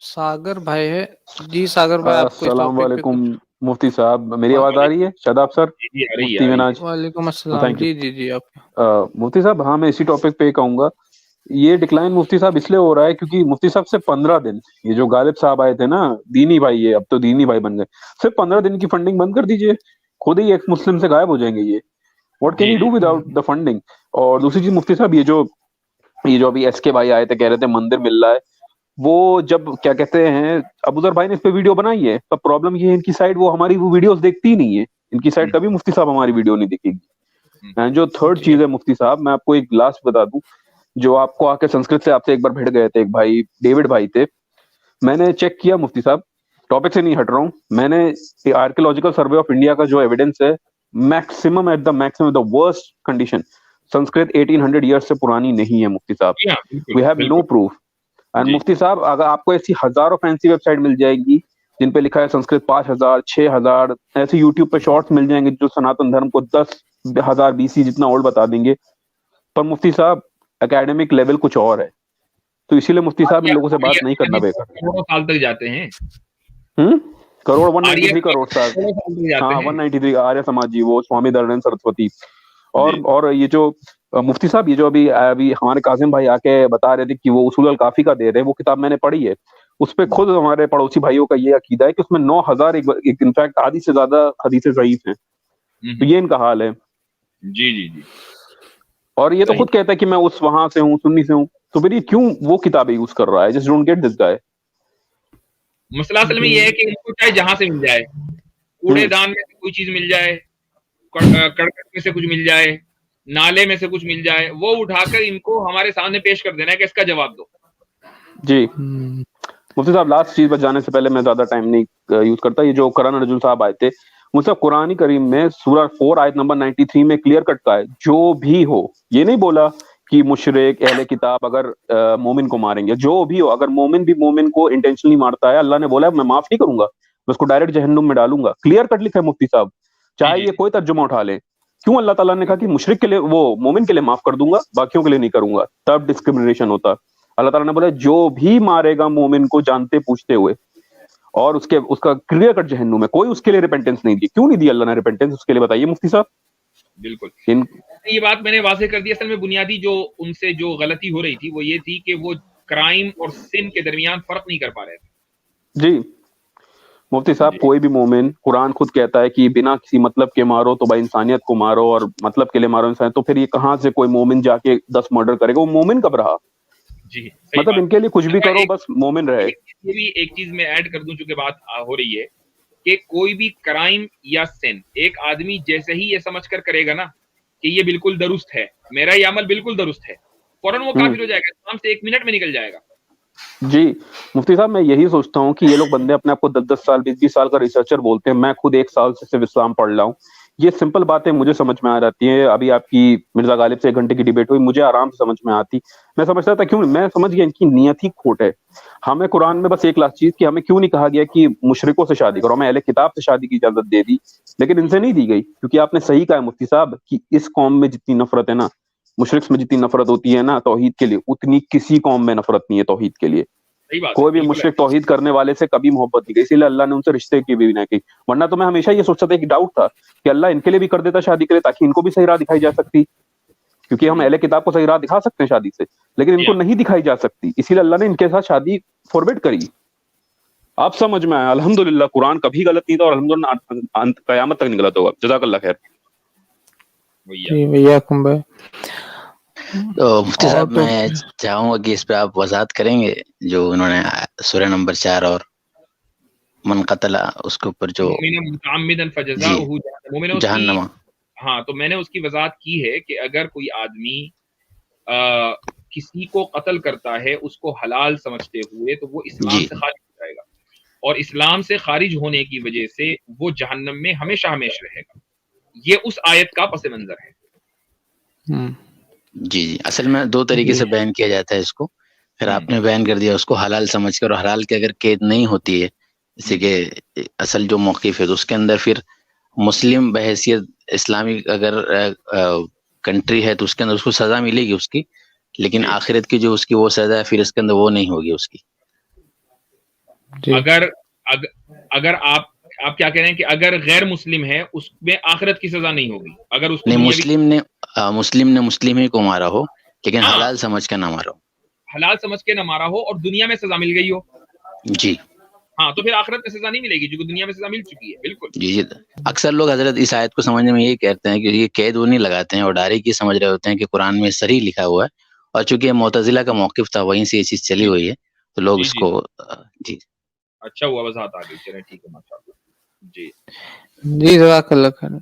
सागर भाई है जी। सागर भाई आपको इस अस्सलाम टॉपिक पे वालेकुम कुछ मुफ्ती साहब, मेरी आवाज़ आ रही है? शादाब सर, जी जी, आ रही है, मुफ्ती आ रही है। मिनाज। वालेकुम अस्सलाम। Thank you. जी जी आप मुफ्ती साहब, हाँ, मैं इसी टॉपिक पे कहूँगा, ये डिक्लाइन मुफ्ती साहब इसलिए हो रहा है क्योंकि मुफ्ती साहब से 15 दिन, ये जो गालिब साहब आए थे ना, दीनी भाई, ये अब तो दीनी भाई बन गए, सिर्फ 15 दिन की फंडिंग बंद कर दीजिए, खुद ही एक्स मुस्लिम से गायब हो जाएंगे ये। व्हाट कैन जी you do without the funding? और दूसरी चीज मुफ्ती साहब, ये जो अभी एस के भाई आए थे, कह रहे थे मंदिर मिल रहा है, वो जब क्या कहते हैं, अबूजर भाई ने इस पे वीडियो बनाई है, पर प्रॉब्लम ये है इनकी साइड वो हमारी वो वीडियोस देखती ही नहीं है, इनकी साइड कभी मुफ्ती साहब हमारी वीडियो नहीं देखेगी। एंड जो थर्ड चीज है मुफ्ती साहब, मैं आपको एक लास्ट बता दूं, जो आपको आके संस्कृत से आपसे एक बार भिड़ गए थे, एक भाई डेविड भाई थे, मैंने चेक किया मुफ्ती साहब, टॉपिक से नहीं हट रहा हूँ, मैंने आर्कियोलॉजिकल सर्वे ऑफ इंडिया का जो एविडेंस है, maximum at the maximum the worst condition, Sanskrit 1800 years से पुरानी नहीं है मुफ्ती साहब। जी, हाँ, बिल्कुल, वी हैव नो बिल्कुल। प्रूफ। एंड जी। मुफ्ती साहब, अगर आपको ऐसी हजारों फैंसी वेबसाइट मिल जाएगी जिन पे लिखा है संस्कृत 5000 6000, ऐसे यूट्यूब पे शॉर्ट्स मिल जाएंगे जो सनातन धर्म को 10,000 बीसी जितना ओल्ड बता देंगे, पर मुफ्ती साहब एकेडमिक लेवल कुछ और है, तो इसीलिए मुफ्ती साहब इन लोगों से बात नहीं करना बेकार। करोड़ों साल तक जाते हैं। करोड़ 193 करोड़ साल। करोड़ों साल तक जाते हाँ, हैं। 193 आर्य समाज जी, वो स्वामी दयानंद सरस्वती। जी। और ये जो मुफ्ती साहब, ये जो अभी अभी हमारे कासिम भाई आके बता रहे थे कि वो उसूल अल काफी का दे रहे हैं, वो किताब मैंने पढ़ी है, उस पे खुद हमारे पड़ोसी भाइयों का ये अकीदा है कि उसमें 9000 इनफैक्ट आधी से ज्यादा हदीसें ज़ईफ हैं, तो ये इनका हाल है। जी जी जी। और ये तो सही। खुद कहता है कि मैं उस वहां से हूँ, सुन्नी से हूँ, तो फिर ये क्यों वो किताबें यूज कर रहा है? Just don't get this guy. मसला असल में ये है कि इनको चाहे जहां से मिल जाए, कूड़ेदान में से कोई चीज मिल जाए, करकट में से कुछ मिल जाए, नाले में से कुछ मिल जाए, वो उठाकर इनको हमारे सामने पेश कर देना है कि इसका जवाब दो। जी मुफ्ती साहब, लास्ट चीज पर जाने से पहले, मैं ज्यादा टाइम नहीं यूज करता, ये जो करण अर्जुन साहब आए थे, मुझसे कुरान करीम में सूरह 4 आयत नंबर 93 में क्लियर कट का है, जो भी हो, ये नहीं बोला कि मुशरिक अहले किताब अगर मोमिन को मारेंगे, जो भी हो, अगर मोमिन भी मोमिन को इंटेंशनली मारता है, अल्लाह ने बोला मैं माफ नहीं करूंगा, मैं उसको डायरेक्ट जहन्नुम में डालूंगा। क्लियर कट लिखा है मुफ्ती साहब, चाहे ये कोई तर्जुमा उठा ले। क्यों अल्लाह ताला ने कहा कि मुशरिक के लिए, वो मोमिन के लिए माफ कर दूंगा, बाकियों के लिए नहीं करूंगा? तब डिस्क्रिमिनेशन होता। अल्लाह ताला ने बोला जो भी मारेगा मोमिन को जानते पूछते हुए, और उसका क्लियर कट जहन्नुम है, कोई उसके लिए रिपेंटेंस नहीं दी। क्यों नहीं दी अल्लाह ने रिपेंटेंस उसके लिए? बताइए मुफ्ती साहब। बिल्कुल, ये बात मैंने वाज़ेह कर दी। असल में बुनियादी जो उनसे जो गलती हो रही थी वो ये थी कि वो क्राइम और सिन के दरमियान फर्क नहीं कर पा रहे थे। जी मुफ्ती साहब, कोई भी मोमिन, कुरान खुद कहता है कि बिना किसी मतलब के मारो तो भाई इंसानियत को मारो, और मतलब के लिए मारो इंसान, तो फिर ये कहाँ से कोई मोमिन जाके 10 मर्डर करेगा? वो मोमिन कब रहा? जी, मतलब इनके लिए कुछ भी करो, बस मोमिन रहे। ये भी एक चीज मैं ऐड कर दूं, चूंकि बात हो रही है कि कोई भी क्राइम या सिन एक आदमी जैसे ही ये समझ कर करेगा ना कि ये बिल्कुल दुरुस्त है, मेरा ये अमल बिल्कुल दुरुस्त है, फौरन वो काफिर हो जाएगा, इस्लाम से 1 मिनट में निकल जाएगा। जी मुफ्ती साहब, मैं यही सोचता हूँ कि ये लोग बंदे अपने आप को 10-10 साल 20-20 साल का रिसर्चर बोलते हैं, मैं खुद 1 साल से सिर्फ इस्लाम पढ़ रहा हूँ, ये सिंपल बातें मुझे समझ में आ जाती है। अभी आपकी मिर्जा गालिब से 1 घंटे की डिबेट हुई, मुझे आराम से समझ में आती। मैं समझता था, क्यों मैं समझ गया इनकी नियत ही खोट है। हमें कुरान में बस एक लास्ट चीज कि हमें क्यों नहीं कहा गया कि मुशरिकों से शादी करो, हमें अहले किताब से शादी की इजाजत दे दी, लेकिन इनसे नहीं दी गई, क्योंकि आपने सही कहा मुफ्ती साहब कि इस कौम में जितनी नफरत है ना, मुशरिक में जितनी नफरत होती है ना तौहीद के लिए, उतनी किसी कौम में नफरत नहीं है तौहीद के लिए। कोई भी मुशरिक तौहीद करने वाले से कभी मोहब्बत नहीं की, इसीलिए अल्लाह ने उनसे रिश्ते की भी ना की। वरना तो मैं हमेशा ये सोचता था, कि डाउट था कि अल्लाह इनके लिए भी कर देता शादी के लिए, ताकि इनको भी सही राह दिखाई जा सकती, क्योंकि हम अहले किताब को सही राह दिखा सकते हैं शादी से, लेकिन इनको नहीं दिखाई जा सकती, इसीलिए अल्लाह ने इनके साथ शादी फॉरबिड करी। आप समझ में आया? अल्हम्दुलिल्लाह, कुरान कभी गलत नहीं था, और अल्हम्दुलिल्लाह कयामत तक नहीं गलत होगा। जज़ाकल्लाह खैर। भैया भाई। तो मुफ्ती साहब, मैं चाहूंगा कि इस पे आप वजाहत करेंगे, जो उन्होंने सूरह नंबर 4 और मन कतला उसके ऊपर जो जहन्नमा। हाँ, तो मैंने उसकी वजाहत की है कि अगर कोई आदमी किसी को कत्ल करता है उसको हलाल समझते हुए, तो वो इस्लाम से खारिज हो जाएगा, और इस्लाम से खारिज होने की वजह से वो जहन्नम में हमेशा हमेशा रहेगा। ये उस आयत का पस मंजर है। जी जी, असल में 2 तरीके से बयान किया जाता है इसको। फिर आपने बयान कर दिया उसको हलाल समझकर, और हलाल के अगर कैद नहीं होती है, जैसे कि असल जो मौक़िफ़ है, तो उसके अंदर फिर मुस्लिम बहैसियत इस्लामी अगर कंट्री है तो उसके अंदर उसको सज़ा मिलेगी उसकी, लेकिन आखिरत की जो उसकी वो सज़ा है फिर इसके अंदर वो नहीं होगी उसकी। جی اگر آپ کیا کہہ رہے ہیں کہ اگر غیر مسلم ہے اس میں آخرت کی سزا نہیں ہوگی، اگر اس کو نہیں، دنیاوی مسلم نے مسلم ہی کو مارا ہو لیکن ہاں، حلال سمجھ کے نہ مارا ہو. حلال سمجھ کے نہ مارا ہو اور دنیا میں سزا مل گئی ہو، جی ہاں تو پھر آخرت میں سزا نہیں ملے گی جو دنیا میں سزا مل چکی ہے. بالکل جی جی. اکثر لوگ حضرت اس آیت کو سمجھنے میں یہی کہتے ہیں کہ یہ قید وہ نہیں لگاتے ہیں اور ڈائریکٹ یہ سمجھ رہے ہوتے ہیں کہ قرآن میں صریح لکھا ہوا ہے، اور چونکہ یہ معتزلہ کا موقف تھا وہیں سے یہ چیز چلی جی ہوئی ہے تو لوگ جی اس جی کو جی. اچھا ہوا وضاحت آ گئی. چلیں ٹھیک ہے، ماشاء اللہ. جی جی جزاک اللہ خیر.